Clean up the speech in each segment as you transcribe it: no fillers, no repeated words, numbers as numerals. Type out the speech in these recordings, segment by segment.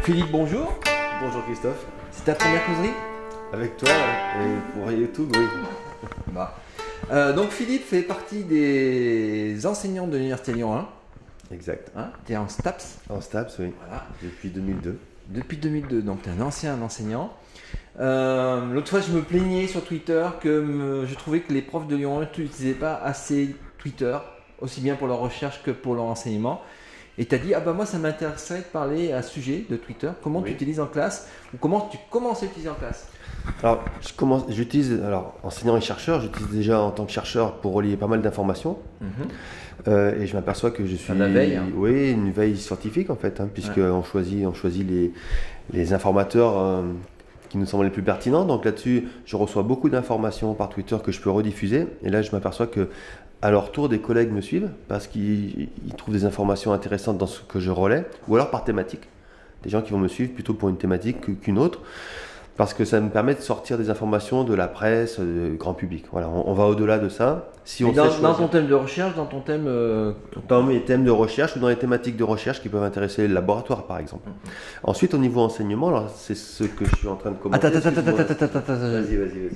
Philippe, bonjour. Bonjour Christophe. C'est ta première causerie? Avec toi et pour YouTube, oui. Donc Philippe fait partie des enseignants de l'Université Lyon 1. Exact. Hein, tu es en STAPS. En STAPS, oui. Voilà. Depuis 2002. Depuis 2002, donc tu es un ancien enseignant. L'autre fois, je me plaignais sur Twitter que je trouvais que les profs de Lyon 1 n'utilisaient pas assez Twitter, aussi bien pour leur recherche que pour leur enseignement. Et tu as dit, ah bah moi ça m'intéresserait de parler à ce sujet de Twitter, comment tu utilises en classe, ou comment tu commences à utiliser en classe. Alors, enseignant et chercheur, j'utilise déjà en tant que chercheur pour relier pas mal d'informations. Et je m'aperçois que je suis... la veille, hein. Oui, une veille scientifique en fait, puisqu'on choisit les informateurs qui nous semblent les plus pertinents. Donc là-dessus, je reçois beaucoup d'informations par Twitter que je peux rediffuser. Et là, je m'aperçois que à leur tour, des collègues me suivent parce qu'ils trouvent des informations intéressantes dans ce que je relais, ou alors par thématique. Des gens qui vont me suivre plutôt pour une thématique qu'une autre, parce que ça me permet de sortir des informations de la presse, du grand public. Voilà, on va au-delà de ça. Si on dans ton thème de recherche, dans ton thème... Dans mes thèmes de recherche ou dans les thématiques de recherche qui peuvent intéresser le laboratoire, par exemple. Ensuite, au niveau enseignement, alors c'est ce que je suis en train de commenter. Attends. Vas-y.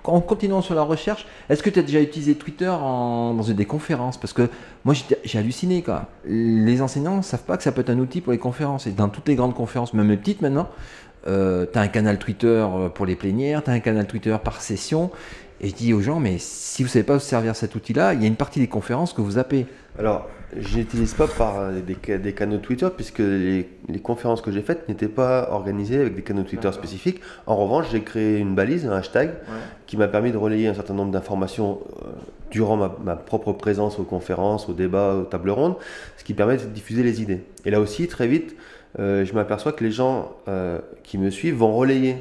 En continuant sur la recherche, est-ce que tu as déjà utilisé Twitter dans des conférences? Parce que moi, j'ai halluciné, quoi. Les enseignants ne savent pas que ça peut être un outil pour les conférences. Et dans toutes les grandes conférences, même les petites maintenant, tu as un canal Twitter pour les plénières, tu as un canal Twitter par session. Et je dis aux gens, mais si vous ne savez pas vous servir cet outil-là, il y a une partie des conférences que vous zappez. Alors, je n'utilise pas par des canaux Twitter, puisque les conférences que j'ai faites n'étaient pas organisées avec des canaux Twitter spécifiques. En revanche, j'ai créé une balise, un hashtag, qui m'a permis de relayer un certain nombre d'informations durant ma propre présence aux conférences, aux débats, aux tables rondes, ce qui permet de diffuser les idées. Et là aussi, très vite, je m'aperçois que les gens qui me suivent vont relayer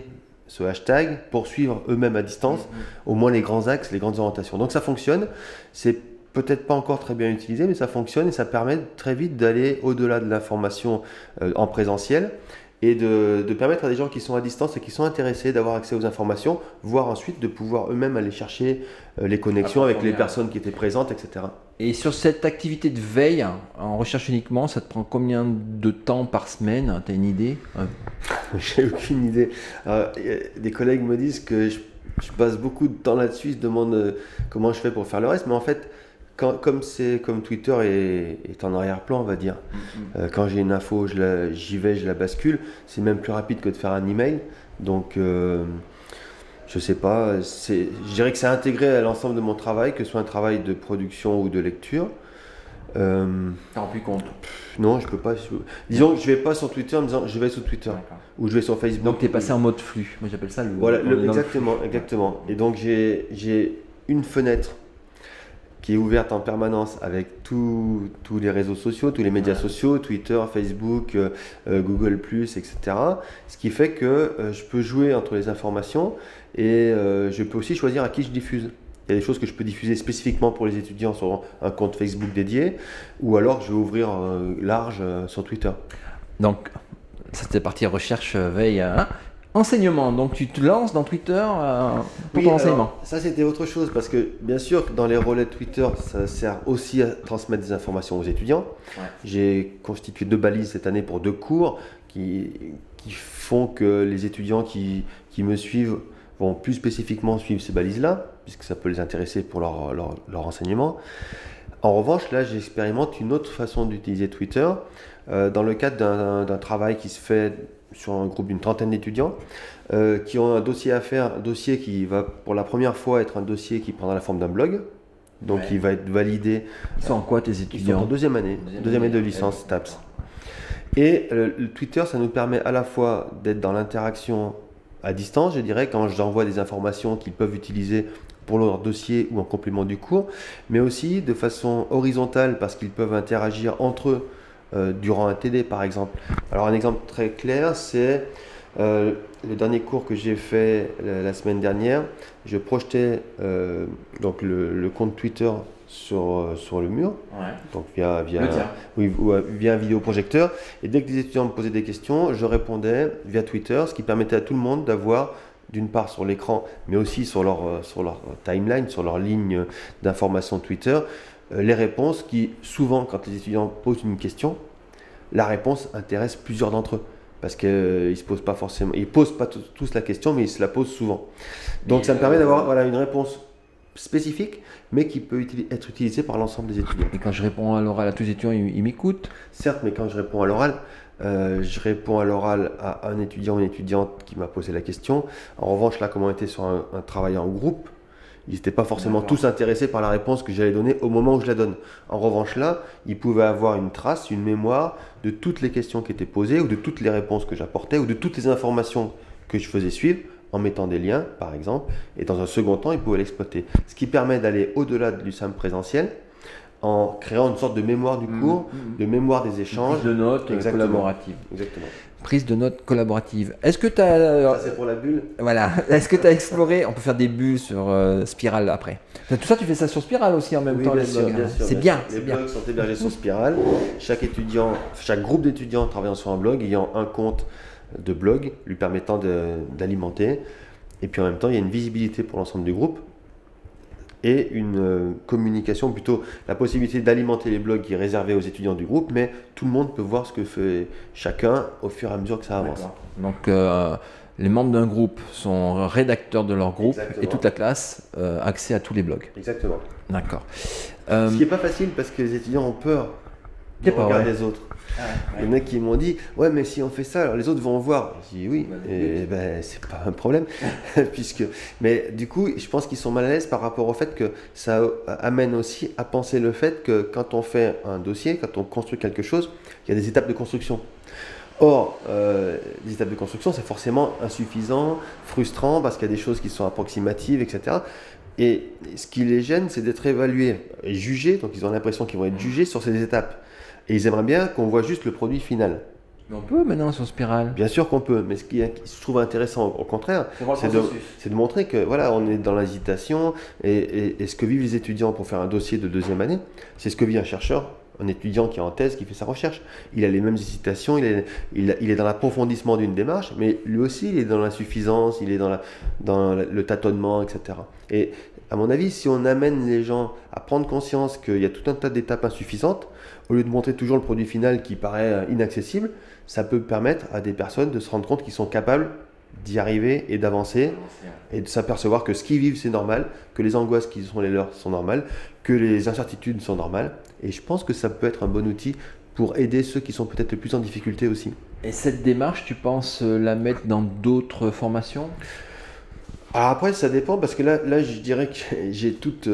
ce hashtag pour suivre eux-mêmes à distance au moins les grands axes, les grandes orientations. Donc ça fonctionne, c'est peut-être pas encore très bien utilisé, mais ça fonctionne et ça permet très vite d'aller au-delà de l'information en présentiel et de permettre à des gens qui sont à distance et qui sont intéressés d'avoir accès aux informations, voire ensuite de pouvoir eux-mêmes aller chercher les connexions avec les personnes qui étaient présentes, etc. Et sur cette activité de veille, en recherche uniquement, ça te prend combien de temps par semaine? Tu as une idée? J'ai aucune idée. Des collègues me disent que je passe beaucoup de temps là-dessus, ils se demandent comment je fais pour faire le reste, mais en fait, comme Twitter est en arrière-plan, on va dire, quand j'ai une info, j'y vais, je la bascule, c'est même plus rapide que de faire un email. Donc, je sais pas, je dirais que c'est intégré à l'ensemble de mon travail, que ce soit un travail de production ou de lecture. T'en rends plus compte? Non, je peux pas. Disons que je vais pas sur Twitter en me disant je vais sur Twitter ou je vais sur Facebook. Donc tu es passé en mode flux. Moi j'appelle ça le. Voilà, exactement. Et donc j'ai une fenêtre qui est ouverte en permanence avec tous les réseaux sociaux, tous les médias sociaux, Twitter, Facebook, Google+, etc. Ce qui fait que je peux jouer entre les informations et je peux aussi choisir à qui je diffuse. Il y a des choses que je peux diffuser spécifiquement pour les étudiants sur un compte Facebook dédié, ou alors que je vais ouvrir large sur Twitter. Donc, ça c'était partie recherche, veille, enseignement. Donc, tu te lances dans Twitter pour ton enseignement. Alors, ça c'était autre chose, parce que bien sûr, dans les relais de Twitter, ça sert aussi à transmettre des informations aux étudiants. J'ai constitué 2 balises cette année pour 2 cours qui font que les étudiants qui me suivent vont plus spécifiquement suivre ces balises-là, puisque ça peut les intéresser pour leur enseignement. En revanche, là, j'expérimente une autre façon d'utiliser Twitter dans le cadre d'un travail qui se fait sur un groupe d'une trentaine d'étudiants qui ont un dossier à faire, un dossier qui va pour la première fois être un dossier qui prendra la forme d'un blog. Donc, il va être validé. Ils sont en quoi tes étudiants? Ils sont en deuxième année de licence STAPS. Et le Twitter, ça nous permet à la fois d'être dans l'interaction à distance, je dirais, quand j'envoie des informations qu'ils peuvent utiliser pour leur dossier ou en complément du cours, mais aussi de façon horizontale parce qu'ils peuvent interagir entre eux durant un TD par exemple. Alors un exemple très clair, c'est le dernier cours que j'ai fait la semaine dernière. Je projetais donc le compte Twitter sur le mur, donc via un vidéoprojecteur. Et dès que les étudiants me posaient des questions, je répondais via Twitter, ce qui permettait à tout le monde d'avoir d'une part sur l'écran, mais aussi sur leur timeline, sur leur ligne d'information Twitter, les réponses qui, souvent, quand les étudiants posent une question, la réponse intéresse plusieurs d'entre eux. parce qu'ils se posent pas forcément, ils posent pas tous la question, mais ils se la posent souvent. Donc ça me permet d'avoir voilà, une réponse spécifique, mais qui peut être utilisée par l'ensemble des étudiants. Et quand je réponds à l'oral à tous les étudiants, ils m'écoutent? Certes, mais quand je réponds à l'oral, à un étudiant ou une étudiante qui m'a posé la question. En revanche, là, comme on était sur un travail en groupe, ils n'étaient pas forcément tous intéressés par la réponse que j'allais donner au moment où je la donne. En revanche, là, ils pouvaient avoir une trace, une mémoire de toutes les questions qui étaient posées, ou de toutes les réponses que j'apportais, ou de toutes les informations que je faisais suivre, en mettant des liens, par exemple. Et dans un second temps, ils pouvaient l'exploiter. Ce qui permet d'aller au-delà du SAM présentiel, en créant une sorte de mémoire du cours, de mémoire des échanges. Prise de notes collaborative. Exactement. Prise de notes collaborative. Est-ce que tu as... Ça, c'est pour la bulle. Voilà. Est-ce que tu as exploré... On peut faire des bulles sur Spiral après. Tout ça, tu fais ça sur Spiral aussi en même temps, les blogs. C'est bien. Les blogs sont hébergés sur Spiral. Chaque groupe d'étudiants travaillant sur un blog, ayant un compte de blog lui permettant d'alimenter. Et puis en même temps, il y a une visibilité pour l'ensemble du groupe. Et une communication, plutôt la possibilité d'alimenter les blogs qui est réservé aux étudiants du groupe, mais tout le monde peut voir ce que fait chacun au fur et à mesure que ça avance. Donc les membres d'un groupe sont rédacteurs de leur groupe. Exactement. Et toute la classe accès à tous les blogs. Exactement. D'accord. Ce qui n'est pas facile parce que les étudiants ont peur de regarder les autres. Il y en a qui m'ont dit ouais, mais si on fait ça, alors les autres vont voir. J'ai dit oui, c'est pas un problème. Mais du coup, je pense qu'ils sont mal à l'aise par rapport au fait que ça amène aussi à penser le fait que quand on fait un dossier, quand on construit quelque chose, il y a des étapes de construction. Or, les étapes de construction, c'est forcément insuffisant, frustrant, parce qu'il y a des choses qui sont approximatives, etc. Et ce qui les gêne, c'est d'être évalués et jugés. Donc, ils ont l'impression qu'ils vont être jugés sur ces étapes. Et ils aimeraient bien qu'on voit juste le produit final. Mais on peut maintenant sur Spiral. Bien sûr qu'on peut, mais ce qui je trouve intéressant, au contraire, c'est de montrer que voilà, on est dans l'hésitation et ce que vivent les étudiants pour faire un dossier de deuxième année, c'est ce que vit un chercheur, un étudiant qui est en thèse, qui fait sa recherche. Il a les mêmes hésitations, il est dans l'approfondissement d'une démarche, mais lui aussi, il est dans l'insuffisance, il est dans le tâtonnement, etc. Et à mon avis, si on amène les gens à prendre conscience qu'il y a tout un tas d'étapes insuffisantes, au lieu de montrer toujours le produit final qui paraît inaccessible, ça peut permettre à des personnes de se rendre compte qu'ils sont capables d'y arriver et d'avancer et de s'apercevoir que ce qu'ils vivent c'est normal, que les angoisses qui sont les leurs sont normales, que les incertitudes sont normales. Et je pense que ça peut être un bon outil pour aider ceux qui sont peut-être le plus en difficulté aussi. Et cette démarche, tu penses la mettre dans d'autres formations ? Alors après, ça dépend parce que là je dirais que j'ai toute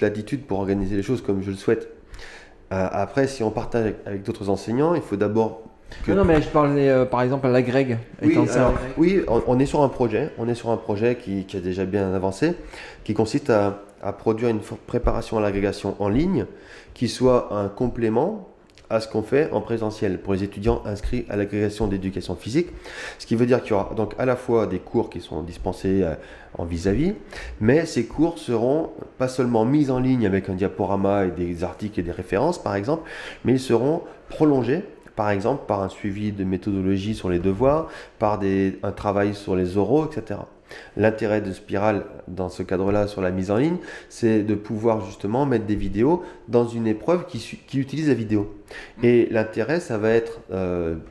l'attitude pour organiser les choses comme je le souhaite. Après, si on partage avec d'autres enseignants, il faut d'abord... Non, mais je parlais par exemple à l'Agreg. Oui, on est sur un projet. On est sur un projet qui a déjà bien avancé, qui consiste à produire une préparation à l'agrégation en ligne qui soit un complément à ce qu'on fait en présentiel pour les étudiants inscrits à l'agrégation d'éducation physique. Ce qui veut dire qu'il y aura donc à la fois des cours qui sont dispensés en vis-à-vis, mais ces cours seront pas seulement mis en ligne avec un diaporama et des articles et des références par exemple, mais ils seront prolongés par exemple par un suivi de méthodologie sur les devoirs, par un travail sur les oraux, etc. L'intérêt de Spiral dans ce cadre-là sur la mise en ligne, c'est de pouvoir justement mettre des vidéos dans une épreuve qui utilise la vidéo. Et l'intérêt, ça va être,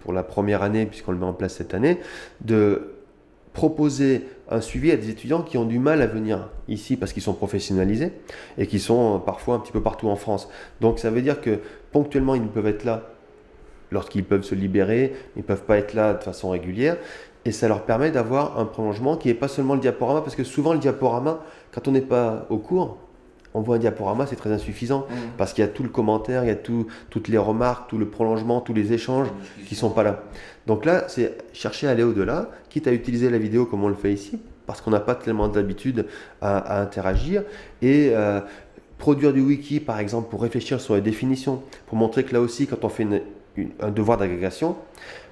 pour la première année, puisqu'on le met en place cette année, de proposer un suivi à des étudiants qui ont du mal à venir ici parce qu'ils sont professionnalisés et qui sont parfois un petit peu partout en France. Donc ça veut dire que ponctuellement, ils peuvent être là lorsqu'ils peuvent se libérer, ils ne peuvent pas être là de façon régulière. Et ça leur permet d'avoir un prolongement qui n'est pas seulement le diaporama, parce que souvent le diaporama, quand on n'est pas au cours, on voit un diaporama, c'est très insuffisant, parce qu'il y a tout le commentaire, il y a toutes les remarques, tout le prolongement, tous les échanges qui ne sont pas là. Donc là, c'est chercher à aller au-delà, quitte à utiliser la vidéo comme on le fait ici, parce qu'on n'a pas tellement d'habitude à interagir, et produire du wiki, par exemple, pour réfléchir sur les définitions, pour montrer que là aussi, quand on fait un devoir d'agrégation,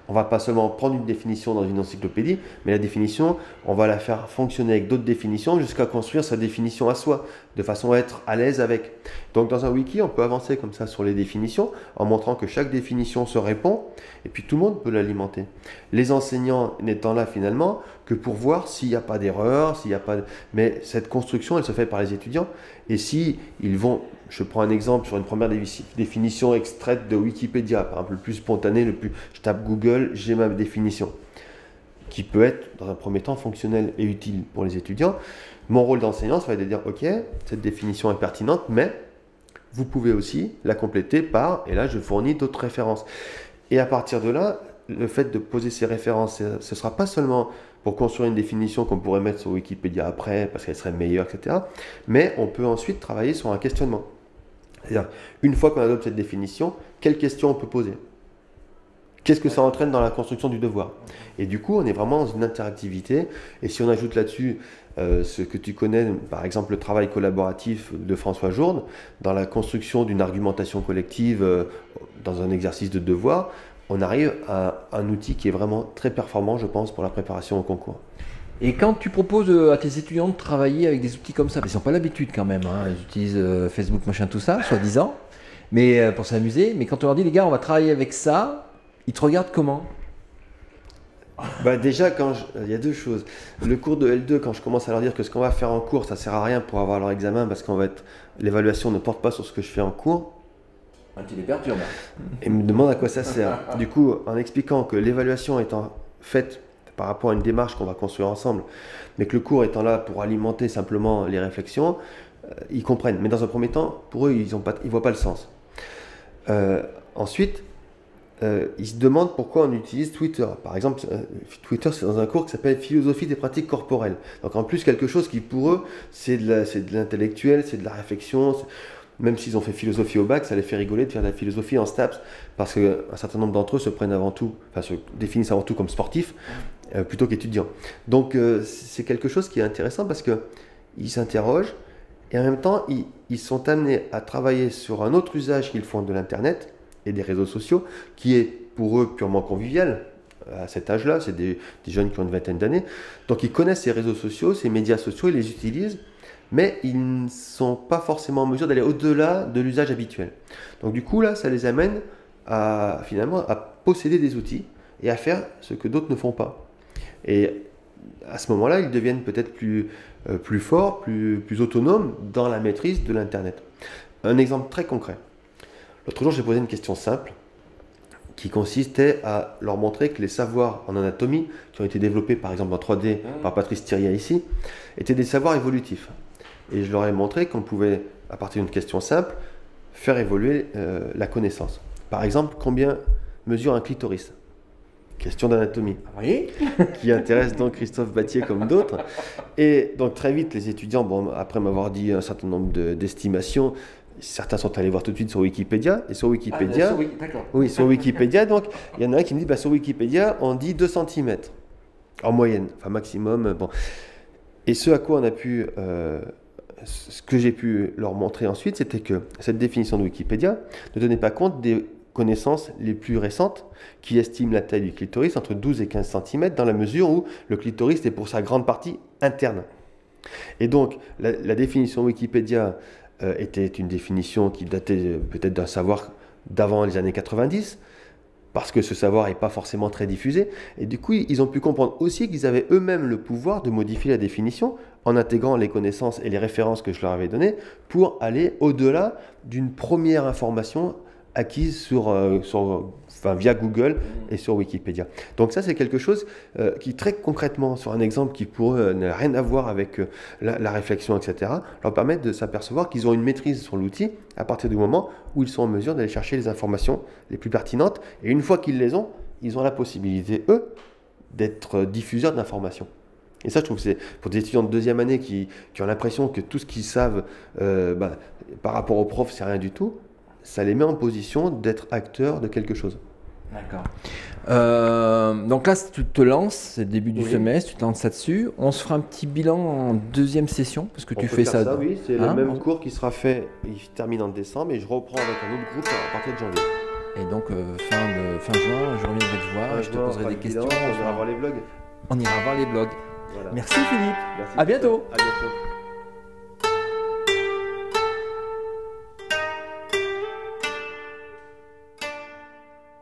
on va pas seulement prendre une définition dans une encyclopédie, mais la définition, on va la faire fonctionner avec d'autres définitions jusqu'à construire sa définition à soi, de façon à être à l'aise avec. Donc dans un wiki, on peut avancer comme ça sur les définitions, en montrant que chaque définition se répond, et puis tout le monde peut l'alimenter. Les enseignants n'étant là finalement que pour voir s'il n'y a pas d'erreur, s'il n'y a pas... Mais cette construction, elle se fait par les étudiants, et si ils vont Je prends un exemple sur une première définition extraite de Wikipédia, par exemple le plus spontané, je tape Google, j'ai ma définition, qui peut être dans un premier temps fonctionnel et utile pour les étudiants. Mon rôle d'enseignant, ça va être de dire, ok, cette définition est pertinente, mais vous pouvez aussi la compléter par, et là je fournis d'autres références. Et à partir de là, le fait de poser ces références, ce ne sera pas seulement pour construire une définition qu'on pourrait mettre sur Wikipédia après, parce qu'elle serait meilleure, etc. Mais on peut ensuite travailler sur un questionnement. C'est-à-dire, une fois qu'on adopte cette définition, quelles questions on peut poser? Qu'est-ce que ça entraîne dans la construction du devoir? Et du coup, on est vraiment dans une interactivité. Et si on ajoute là-dessus ce que tu connais, par exemple le travail collaboratif de François Jourde, dans la construction d'une argumentation collective dans un exercice de devoir, on arrive à un outil qui est vraiment très performant, je pense, pour la préparation au concours. Et quand tu proposes à tes étudiants de travailler avec des outils comme ça, ils n'ont pas l'habitude quand même, hein, ils utilisent Facebook, machin, tout ça, soi-disant, mais pour s'amuser. Mais quand on leur dit, les gars, on va travailler avec ça, ils te regardent comment? Bah déjà, il y a deux choses. Le cours de L2, quand je commence à leur dire que ce qu'on va faire en cours, ça ne sert à rien pour avoir leur examen, parce l'évaluation ne porte pas sur ce que je fais en cours. Tu les perturbes. Et me demande à quoi ça sert. Du coup, en expliquant que l'évaluation étant faite par rapport à une démarche qu'on va construire ensemble, mais que le cours étant là pour alimenter simplement les réflexions, ils comprennent. Mais dans un premier temps, pour eux, ils ne voient pas le sens. Ensuite, ils se demandent pourquoi on utilise Twitter. Par exemple, Twitter, c'est dans un cours qui s'appelle Philosophie des pratiques corporelles. Donc en plus, quelque chose qui pour eux, c'est de l'intellectuel, c'est de la réflexion. Même s'ils ont fait philosophie au bac, ça les fait rigoler de faire de la philosophie en STAPS, parce qu'un certain nombre d'entre eux se définissent avant tout comme sportifs, plutôt qu'étudiants. Donc c'est quelque chose qui est intéressant parce qu'ils s'interrogent, et en même temps, ils sont amenés à travailler sur un autre usage qu'ils font de l'Internet et des réseaux sociaux, qui est pour eux purement convivial. À cet âge-là, c'est des jeunes qui ont une vingtaine d'années. Donc ils connaissent ces réseaux sociaux, ces médias sociaux, ils les utilisent, mais ils ne sont pas forcément en mesure d'aller au-delà de l'usage habituel. Donc du coup, là, ça les amène finalement à posséder des outils et à faire ce que d'autres ne font pas. Et à ce moment-là, ils deviennent peut-être plus forts, plus autonomes dans la maîtrise de l'Internet. Un exemple très concret. L'autre jour, j'ai posé une question simple qui consistait à leur montrer que les savoirs en anatomie, qui ont été développés par exemple en 3D par Patrice Thiriat ici, étaient des savoirs évolutifs. Et je leur ai montré qu'on pouvait, à partir d'une question simple, faire évoluer la connaissance. Par exemple, combien mesure un clitoris? Question d'anatomie. Oui. Qui intéresse donc Christophe Battier comme d'autres. Et donc très vite, les étudiants, après m'avoir dit un certain nombre d'estimations, certains sont allés voir tout de suite sur Wikipédia. Et sur Wikipédia, sur Wikipédia, donc il y en a un qui me dit, sur Wikipédia, on dit 2 cm en moyenne, enfin maximum. Bon. Et ce à quoi on a pu... ce que j'ai pu leur montrer ensuite, c'était que cette définition de Wikipédia ne tenait pas compte des connaissances les plus récentes qui estiment la taille du clitoris entre 12 et 15 cm dans la mesure où le clitoris est pour sa grande partie interne. Et donc, la définition Wikipédia était une définition qui datait peut-être d'un savoir d'avant les années 90, parce que ce savoir n'est pas forcément très diffusé. Et du coup, ils ont pu comprendre aussi qu'ils avaient eux-mêmes le pouvoir de modifier la définition en intégrant les connaissances et les références que je leur avais données pour aller au-delà d'une première information acquise via Google et sur Wikipédia. Donc ça, c'est quelque chose qui, très concrètement, sur un exemple qui pour eux n'a rien à voir avec la réflexion, etc., leur permet de s'apercevoir qu'ils ont une maîtrise sur l'outil à partir du moment où ils sont en mesure d'aller chercher les informations les plus pertinentes. Et une fois qu'ils les ont, ils ont la possibilité, eux, d'être diffuseurs d'informations. Et ça, je trouve que c'est pour des étudiants de deuxième année qui ont l'impression que tout ce qu'ils savent par rapport aux profs, c'est rien du tout. Ça les met en position d'être acteurs de quelque chose. D'accord. Donc là, tu te lances, c'est le début du semestre, tu te lances là-dessus. On se fera un petit bilan en deuxième session, parce que tu fais ça. Oui, c'est le même cours qui sera fait, il termine en décembre, et je reprends avec un autre groupe à partir de janvier. Et donc, fin juin, je reviendrai te voir, je te poserai des questions. On ira voir les blogs. On ira voir les blogs. Voilà. Merci Philippe. Merci. À bientôt. À bientôt.